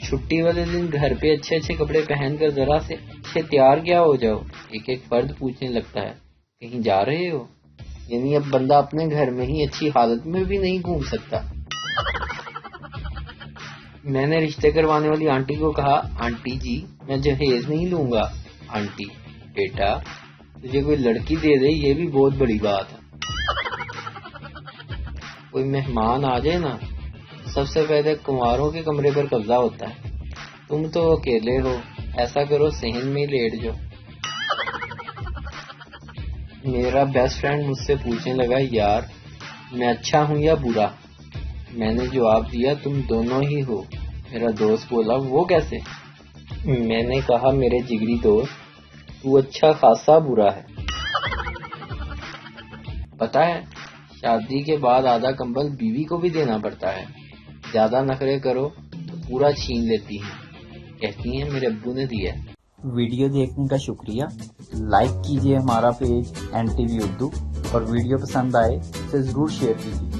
چھٹی والے دن گھر پہ اچھے اچھے کپڑے پہن کر ذرا سے اچھے تیار کیا ہو جاؤ. ایک ایک فرد پوچھنے لگتا ہے کہیں جا رہے ہو؟ یعنی اب بندہ اپنے گھر میں ہی اچھی حالت میں بھی نہیں گھوم سکتا. میں نے رشتے کروانے والی آنٹی کو کہا آنٹی جی میں جہیز نہیں لوں گا. آنٹی بیٹا تجھے کوئی لڑکی دے دے یہ بھی بہت بڑی بات ہے. کوئی مہمان آ جائے نا سب سے پہلے کنواروں کے کمرے پر قبضہ ہوتا ہے. تم تو اکیلے ہو ایسا کرو صحن میں ہی لیٹ جاؤ. میرا بیسٹ فرینڈ مجھ سے پوچھنے لگا یار میں اچھا ہوں یا برا؟ میں نے جواب دیا تم دونوں ہی ہو. میرا دوست بولا وہ کیسے؟ میں نے کہا میرے جگری دوست تو اچھا خاصا برا ہے. پتہ ہے شادی کے بعد آدھا کمبل بیوی کو بھی دینا پڑتا ہے. زیادہ نخرے کرو تو پورا چھین لیتی ہیں. کہتی ہیں میرے ابو نے دیا. ویڈیو دیکھنے کا شکریہ. لائک کیجیے ہمارا پیج NTV اردو اور ویڈیو پسند آئے تو ضرور شیئر کیجیے.